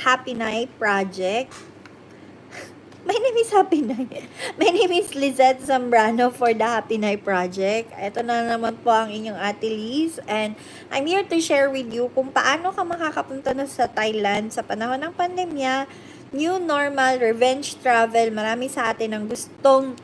Happy Night Project. My name is Happy Night. My name is Lizette Zambrano for the Happy Night Project. Ito na naman po ang inyong Ate Liz. And I'm here to share with you kung paano ka makakapunta na sa Thailand sa panahon ng pandemya, new normal, revenge travel. Marami sa atin ang gustong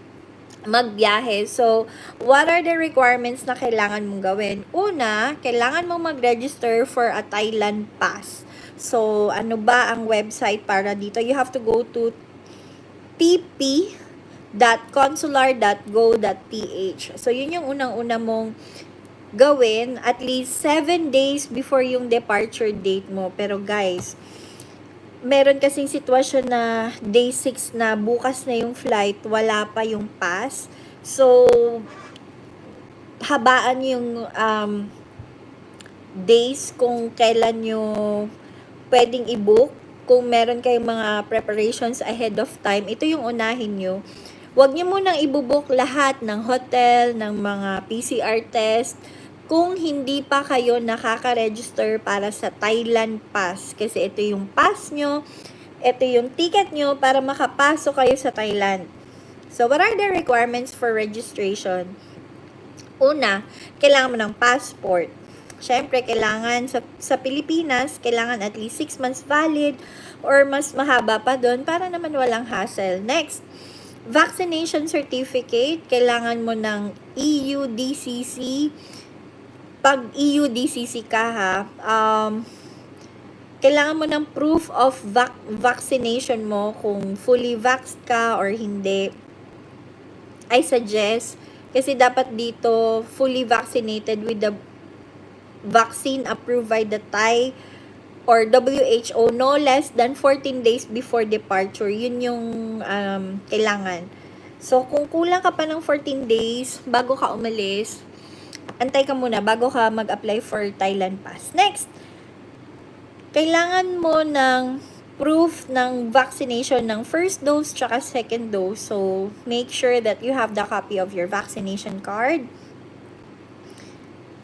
magbiyahe. So, what are the requirements na kailangan mong gawin? Una, kailangan mong mag-register for a Thailand pass. So, ano ba ang website para dito? You have to go to pp.consular.go.ph. So, yun yung unang-una mong gawin at least 7 days before yung departure date mo. Pero guys, meron kasing sitwasyon na day 6 na bukas na yung flight, wala pa yung pass. So, habaan yung days kung kailan nyo pwedeng i-book. Kung meron kayong mga preparations ahead of time, ito yung unahin nyo. Huwag nyo munang ibubook lahat ng hotel, ng mga PCR test, kung hindi pa kayo nakaka-register para sa Thailand Pass. Kasi ito yung pass nyo, ito yung ticket nyo para makapasok kayo sa Thailand. So, what are the requirements for registration? Una, kailangan mo ng passport. Siyempre, kailangan sa Pilipinas, kailangan at least 6 months valid or mas mahaba pa doon para naman walang hassle. Next, vaccination certificate. Kailangan mo ng EU DCC. Pag EU DCC ka ha, kailangan mo ng proof of vaccination mo kung fully vaxxed ka or hindi. I suggest, kasi dapat dito fully vaccinated with the vaccine approved by the Thai or WHO no less than 14 days before departure. Yun yung kailangan. So, kung kulang ka pa ng 14 days bago ka umalis, antay ka muna bago ka mag-apply for Thailand Pass. Next, kailangan mo ng proof ng vaccination ng first dose tsaka second dose. So, make sure that you have the copy of your vaccination card.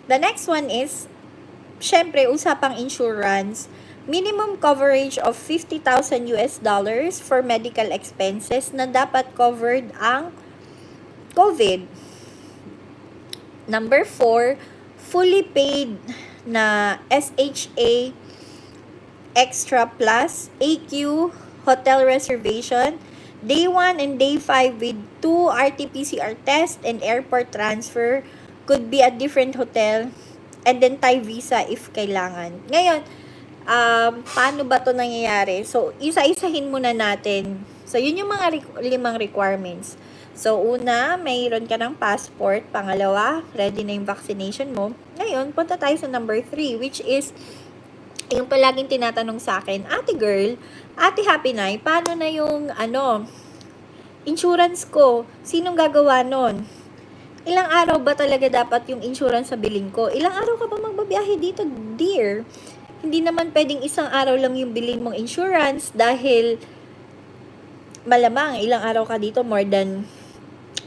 The next one is, syempre, usapang insurance. Minimum coverage of $50,000 for medical expenses na dapat covered ang COVID. Number 4, fully paid na SHA Extra Plus AQ hotel reservation day 1 and day 5 with 2 RT-PCR test and airport transfer. Could be a different hotel, and then Thai visa if kailangan. Ngayon, paano ba to nangyayari? So, isa-isahin muna natin. So, yun yung mga 5 requirements. So, una, mayroon ka ng passport. Pangalawa, ready na yung vaccination mo. Ngayon, punta tayo sa number 3, which is, yung palaging tinatanong sa akin, Ate girl, Ate Happy Night, paano na yung, insurance ko? Sinong gagawa nun? Ilang araw ba talaga dapat yung insurance sa billing ko? Ilang araw ka ba magbabiyahe dito, dear? Hindi naman pwedeng isang araw lang yung bilhin mong insurance dahil malamang ilang araw ka dito, more than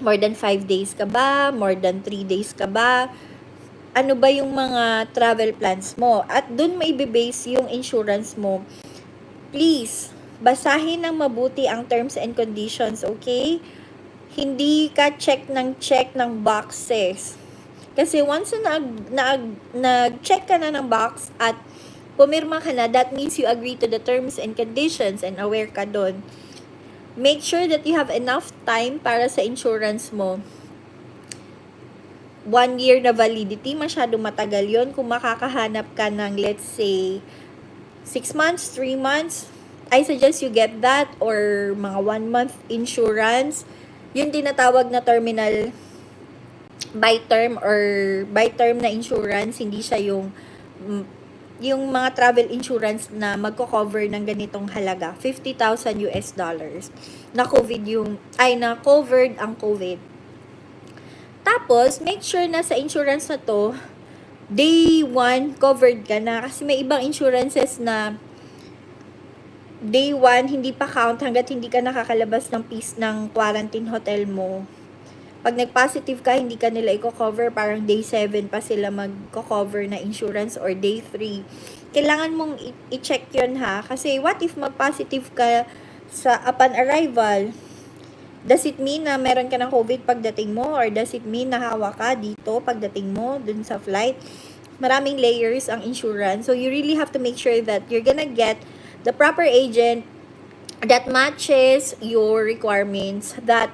5 days ka ba? More than 3 days ka ba? Ano ba yung mga travel plans mo? At dun may base yung insurance mo. Please, basahin ng mabuti ang terms and conditions, okay? Hindi ka check ng boxes. Kasi once na nag-check ka na ng box at pumirma ka na, that means you agree to the terms and conditions and aware ka doon. Make sure that you have enough time para sa insurance mo. 1 year na validity, masyadong matagal yon. Kung makakahanap ka ng, let's say, 6 months, 3 months, I suggest you get that, or mga 1 month insurance. Yung tinatawag na terminal by term or by term na insurance, hindi siya yung mga travel insurance na magko-cover ng ganitong halaga, $50,000 na na covered ang COVID. Tapos, make sure na sa insurance na to, day 1 covered ka na, kasi may ibang insurances na day 1 hindi pa count hanggat hindi ka nakakalabas ng quarantine hotel mo. Pag nag-positive ka, hindi ka nila i-cover, parang day 7 pa sila mag-cover na insurance or day 3. Kailangan mong i-check yun ha. Kasi what if mag-positive ka sa upon arrival? Does it mean na meron ka ng COVID pagdating mo? Or does it mean na hawa ka dito pagdating mo dun sa flight? Maraming layers ang insurance. So, you really have to make sure that you're gonna get the proper agent that matches your requirements, that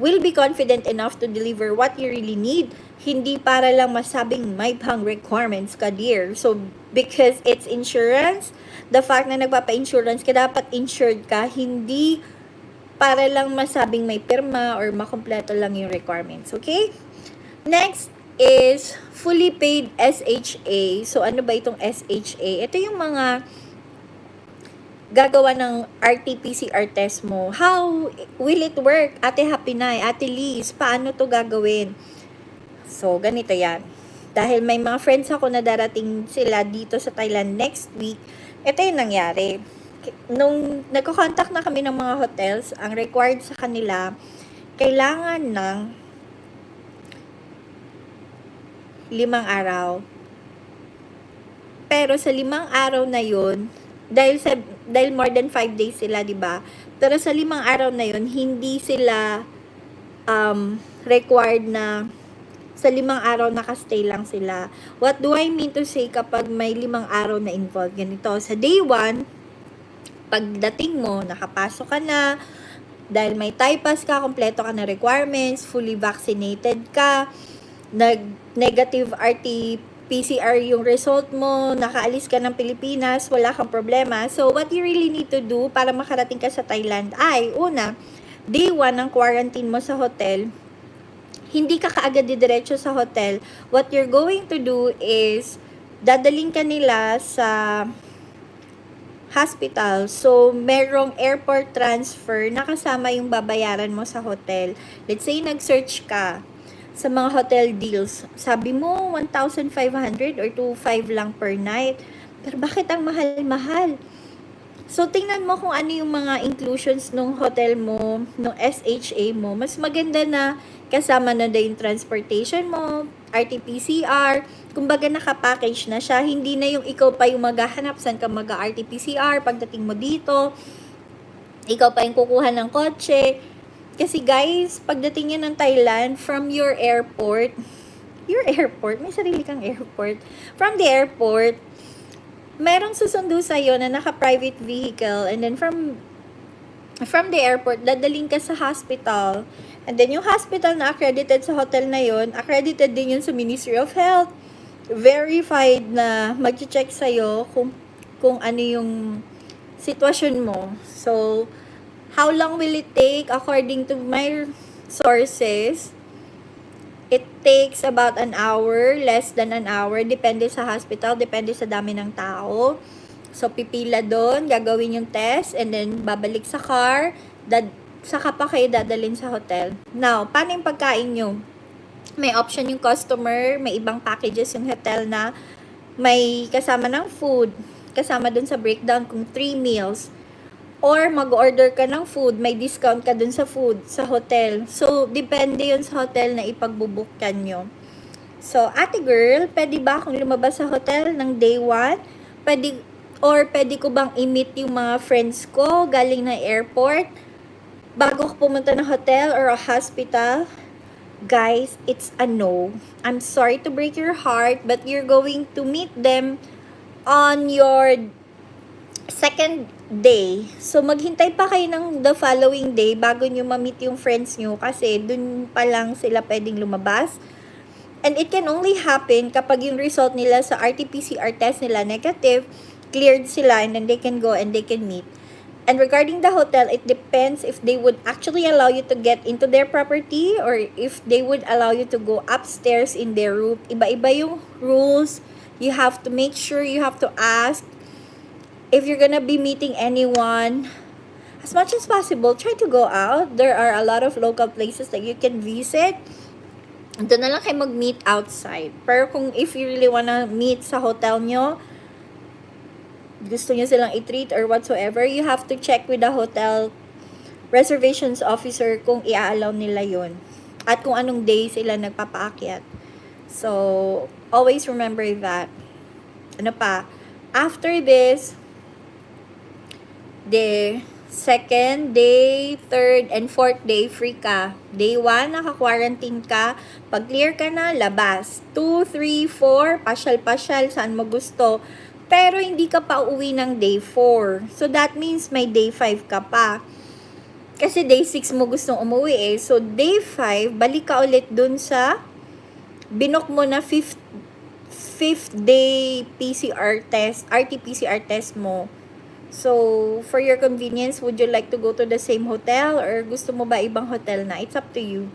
will be confident enough to deliver what you really need. Hindi para lang masabing may pang requirements ka, dear. So, because it's insurance, the fact na nagpapa-insurance ka, dapat insured ka, hindi para lang masabing may pirma or makompleto lang yung requirements. Okay? Next is fully paid SHA. So, ano ba itong SHA? Ito yung mga gagawa ng RT-PCR test mo. How will it work? Ate Happy Nay, Ate Liz, paano to gagawin? So, ganito yan. Dahil may mga friends ako na darating sila dito sa Thailand next week, ito yung nangyari. Nung nagko-contact na kami ng mga hotels, ang required sa kanila, kailangan ng 5 araw. Pero sa 5 araw na yun, dahil more than 5 days sila, di ba? Pero sa 5 araw na yun, hindi sila required na sa 5 araw nakastay lang sila. What do I mean to say kapag may 5 araw na involved? Ganito, sa day 1, pagdating mo, nakapasok ka na, dahil may Thai pass ka, kompleto ka na requirements, fully vaccinated ka, nag-negative RT-PCR yung result mo, nakaalis ka ng Pilipinas, wala kang problema. So, what you really need to do para makarating ka sa Thailand ay, una, day 1 ng quarantine mo sa hotel, hindi ka kaagad didiretso sa hotel. What you're going to do is, dadaling ka nila sa hospital. So, merong airport transfer na kasama yung babayaran mo sa hotel. Let's say, nag-search ka sa mga hotel deals. Sabi mo, 1,500 or 2,500 lang per night. Pero bakit ang mahal-mahal? So, tingnan mo kung ano yung mga inclusions ng hotel mo, ng SHA mo. Mas maganda na kasama na yung transportation mo, RT-PCR. Kumbaga, nakapackage na siya. Hindi na yung ikaw pa yung maghahanap saan ka mag-RT-PCR pagdating mo dito. Ikaw pa yung kukuha ng kotse. Kasi guys, pagdating nyo ng Thailand, from your airport, may sarili kang airport. From the airport, merong susundo sa'yo na naka-private vehicle, and then from the airport, dadaling ka sa hospital. And then yung hospital na accredited sa hotel na yon, accredited din yun sa Ministry of Health. Verified na mag-check sa'yo kung ano yung sitwasyon mo. So, how long will it take? According to my sources, it takes about an hour, less than an hour. Depende sa hospital, depende sa dami ng tao. So, pipila doon, gagawin yung test, and then babalik sa car, saka pa kayo dadalhin sa hotel. Now, paano yung pagkain nyo? May option yung customer, may ibang packages yung hotel na may kasama ng food, kasama doon sa breakdown kung 3 meals. Or mag-order ka ng food, may discount ka dun sa food, sa hotel. So, depende yun sa hotel na ipagbubukan nyo. So, ate girl, pwede ba akong lumabas sa hotel ng day 1? Pwede ko bang i-meet yung mga friends ko galing na airport bago ko pumunta ng hotel or a hospital? Guys, it's a no. I'm sorry to break your heart, but you're going to meet them on your second day. So, maghintay pa kayo ng the following day bago nyo ma-meet yung friends nyo kasi dun pa lang sila pwedeng lumabas. And it can only happen kapag yung result nila sa RT-PCR test nila negative, cleared sila, and then they can go and they can meet. And regarding the hotel, it depends if they would actually allow you to get into their property or if they would allow you to go upstairs in their room. Iba-iba yung rules. You have to make sure, you have to ask. If you're gonna be meeting anyone, as much as possible, try to go out. There are a lot of local places that you can visit. Doon na lang kayo mag-meet outside. Pero kung if you really wanna meet sa hotel nyo, gusto nyo silang i-treat or whatsoever, you have to check with the hotel reservations officer kung i-allow nila yon. at kung anong day sila nagpapaakyat. So, always remember that. Ano pa? After this, the second day, third, and fourth day, free ka. Day 1, naka-quarantine ka. Pag clear ka na, labas. 2, 3, 4, pasyal-pasyal, saan mo gusto. Pero hindi ka pa uuwi ng day 4. So, that means may day 5 ka pa. Kasi day 6 mo gustong umuwi eh. So, day 5, balik ka ulit dun sa binook mo na fifth day PCR test, RT-PCR test mo. So, for your convenience, would you like to go to the same hotel or gusto mo ba ibang hotel na? It's up to you.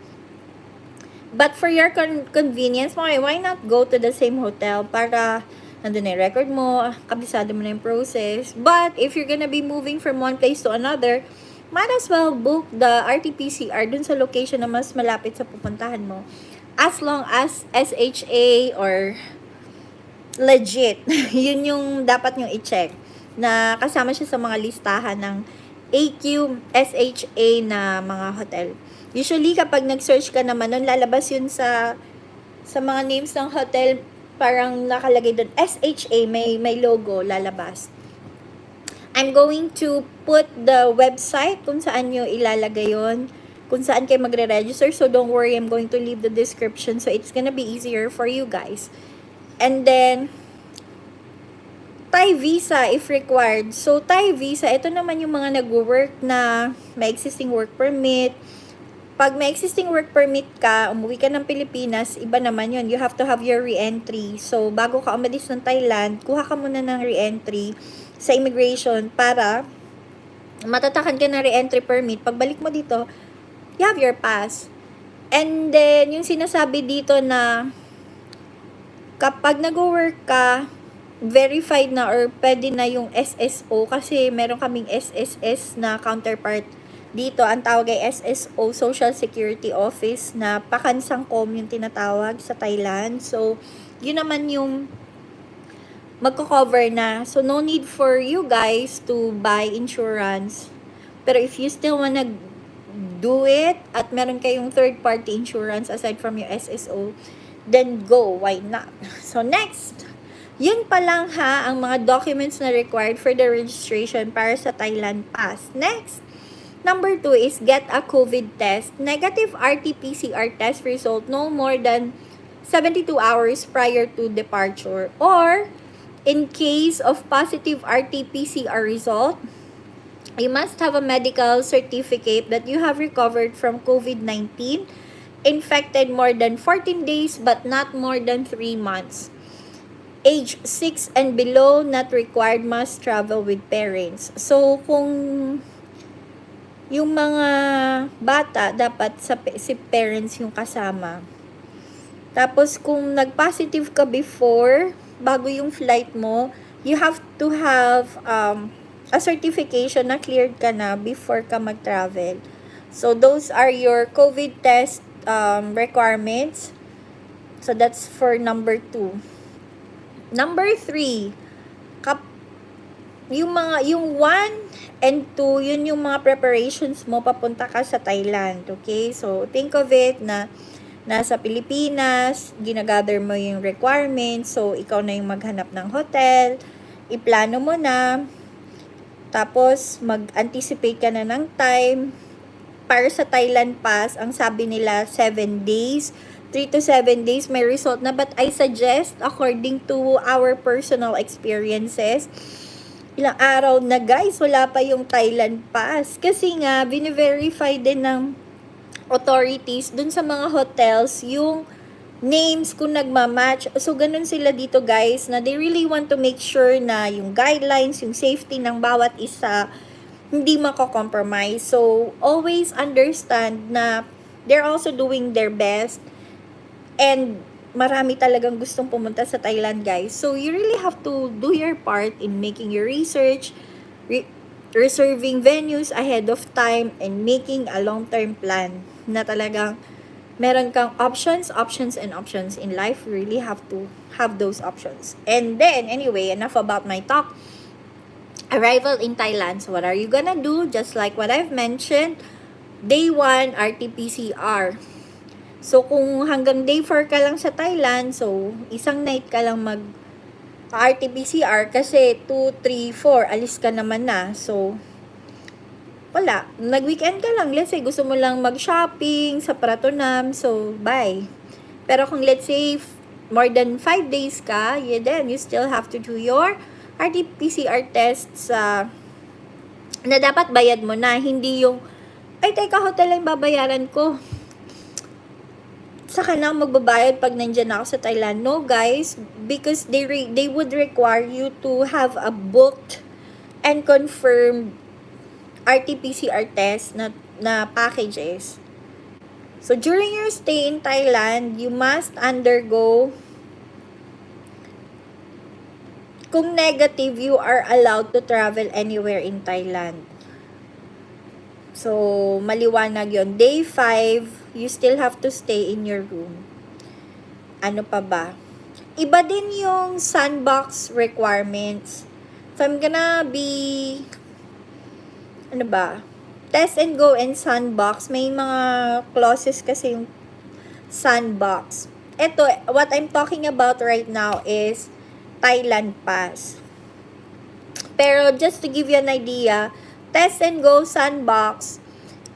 But for your convenience, why not go to the same hotel para nandun na yung record mo, kabisado mo na yung process. But if you're gonna be moving from one place to another, might as well book the RT-PCR dun sa location na mas malapit sa pupuntahan mo. As long as SHA or legit, yun yung dapat nyo i-check. Na kasama siya sa mga listahan ng AQ, SHA na mga hotel. Usually, kapag nag-search ka naman nun, lalabas yun sa mga names ng hotel, parang nakalagay doon, SHA, may logo, lalabas. I'm going to put the website kung saan nyo ilalagay yun, kung saan kayo magre-register. So, don't worry, I'm going to leave the description. So, it's gonna be easier for you guys. And then, Thai visa if required. So, Thai visa, ito naman yung mga nag-work na may existing work permit. Pag may existing work permit ka, umuwi ka ng Pilipinas, iba naman yun. You have to have your re-entry. So, bago ka umalis ng Thailand, kuha ka muna ng re-entry sa immigration para matatakan ka ng re-entry permit. Pagbalik mo dito, you have your pass. And then, yung sinasabi dito na kapag nag-work ka, verified na or pwede na yung SSO kasi meron kaming SSS na counterpart dito. Ang tawag ay SSO, Social Security Office, na pakansangkom yung tinatawag sa Thailand. So, yun naman yung magko-cover na. So, no need for you guys to buy insurance. Pero if you still wanna do it at meron kayong third-party insurance aside from your SSO, then go. Why not? So, next. Yun pa lang ha, ang mga documents na required for the registration para sa Thailand Pass. Next. Number 2 is get a COVID test. Negative RT-PCR test result no more than 72 hours prior to departure. Or, in case of positive RT-PCR result, you must have a medical certificate that you have recovered from COVID-19, infected more than 14 days but not more than 3 months. Age 6 and below, not required, must travel with parents. So, kung yung mga bata, dapat si parents yung kasama. Tapos, kung nag-positive ka before, bago yung flight mo, you have to have a certification na cleared ka na before ka mag-travel. So, those are your COVID test requirements. So, that's for number 2. Number 3, yung 1 and 2, yun yung mga preparations mo papunta ka sa Thailand. Okay? So, think of it na nasa Pilipinas, ginagather mo yung requirements. So, ikaw na yung maghanap ng hotel, iplano mo na, tapos mag-anticipate ka na ng time. Para sa Thailand Pass, ang sabi nila 7 days, 3 to 7 days may result na. But I suggest, according to our personal experiences, ilang araw na guys, wala pa yung Thailand Pass. Kasi nga, bine-verify din ng authorities dun sa mga hotels yung names kung nagmamatch. So, ganun sila dito guys, na they really want to make sure na yung guidelines, yung safety ng bawat isa, hindi mako-compromise. So, always understand na they're also doing their best. And marami talagang gustong pumunta sa Thailand, guys. So, you really have to do your part in making your research, reserving venues ahead of time, and making a long-term plan na talagang meron kang options in life. You really have to have those options. And then, anyway, enough about my talk. Arrival in Thailand. So, what are you gonna do? Just like what I've mentioned, day 1, RT-PCR. So, kung hanggang day 4 ka lang sa Thailand, so, isang night ka lang RT-PCR kasi 2, 3, 4, alis ka naman na. So, wala. Nag-weekend ka lang. Let's say, gusto mo lang mag-shopping sa Pratunam. So, bye. Pero kung let's say, more than 5 days ka, then you still have to do your RT-PCR test na dapat bayad mo na. Hindi yung, ay, teka, hotel lang babayaran ko. Saka na magbabayad pag nandyan ako sa Thailand. No, guys. Because they would require you to have a booked and confirmed RT-PCR test na packages. So, during your stay in Thailand, you must undergo, kung negative, you are allowed to travel anywhere in Thailand. So, maliwanag yon. Day 5, you still have to stay in your room. Ano pa ba? Iba din yung sandbox requirements. So, I'm gonna be test and go and sandbox. May mga clauses kasi yung sandbox. Ito, what I'm talking about right now is Thailand Pass. Pero just to give you an idea, test and go sandbox,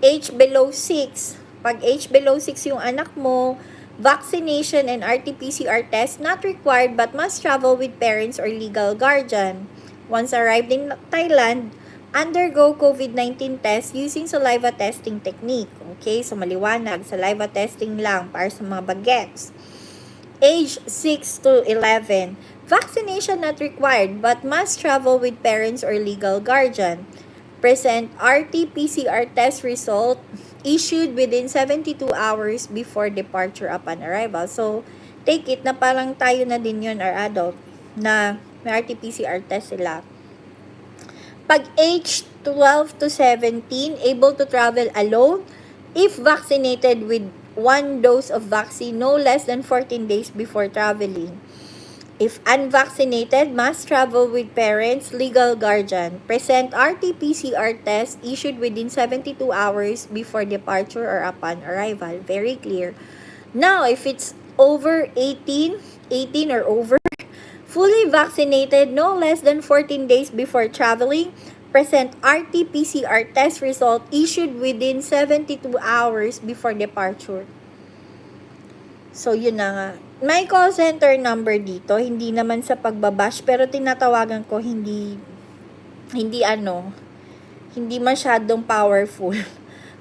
age below 6. Pag age below 6 yung anak mo, vaccination and RT-PCR test not required but must travel with parents or legal guardian. Once arrived in Thailand, undergo COVID-19 test using saliva testing technique. Okay, so maliwanag, saliva testing lang para sa mga bagets. Age 6 to 11. Vaccination not required but must travel with parents or legal guardian. Present RT-PCR test result issued within 72 hours before departure upon arrival. So, take it na parang tayo na din yun, our adult, na may RT-PCR test sila. Pag age 12 to 17, able to travel alone if vaccinated with 1 dose of vaccine no less than 14 days before traveling. If unvaccinated, must travel with parents, legal guardian. Present RT-PCR test issued within 72 hours before departure or upon arrival. Very clear. Now, if it's over 18 or over, fully vaccinated no less than 14 days before traveling, present RT-PCR test result issued within 72 hours before departure. So, yun na nga. May call center number dito, hindi naman sa pagbabash, pero tinatawagan ko hindi masyadong powerful.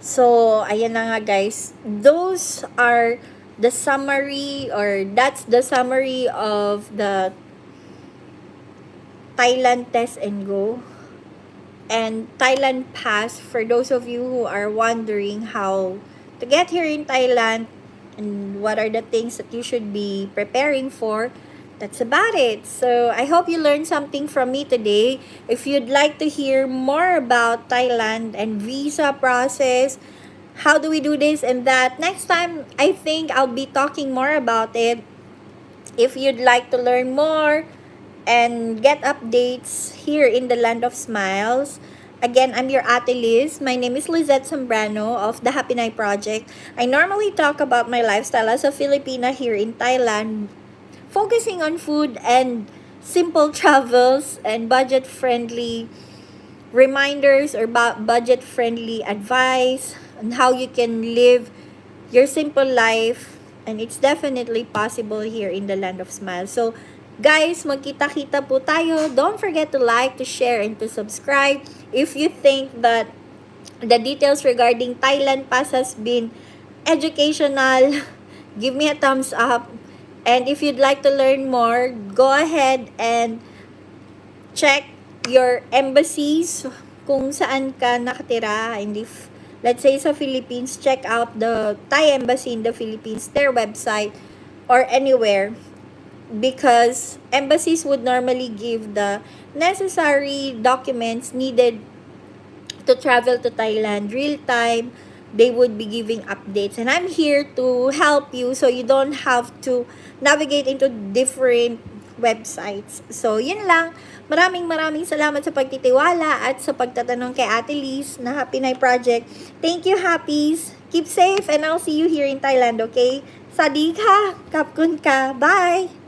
So, ayan na nga guys. Those are the summary, or that's the summary of the Thailand Test and Go and Thailand Pass for those of you who are wondering how to get here in Thailand and what are the things that you should be preparing for. That's about it. So, I hope you learned something from me today. If you'd like to hear more about Thailand and visa process, how do we do this and that, next time, I think I'll be talking more about it. If you'd like to learn more and get updates here in the Land of Smiles, again, I'm your Ate Liz. My name is Lizette Zambrano of the Happy Night Project. I normally talk about my lifestyle as a Filipina here in Thailand, focusing on food and simple travels and budget-friendly reminders or budget-friendly advice on how you can live your simple life. And it's definitely possible here in the Land of Smiles. So, guys, magkita-kita po tayo. Don't forget to like, to share, and to subscribe. If you think that the details regarding Thailand Pass has been educational, give me a thumbs up. And if you'd like to learn more, go ahead and check your embassies kung saan ka nakatira. And if, let's say sa Philippines, check out the Thai embassy in the Philippines, their website, or anywhere. Because embassies would normally give the necessary documents needed to travel to Thailand real time. They would be giving updates, and I'm here to help you so you don't have to navigate into different websites. So, yun lang. Maraming salamat sa pagtitiwala at sa pagtatanong kay Ate Liz na Happy Night Project. Thank you, Happies! Keep safe and I'll see you here in Thailand, okay? Sadi ka, kapkun ka, bye!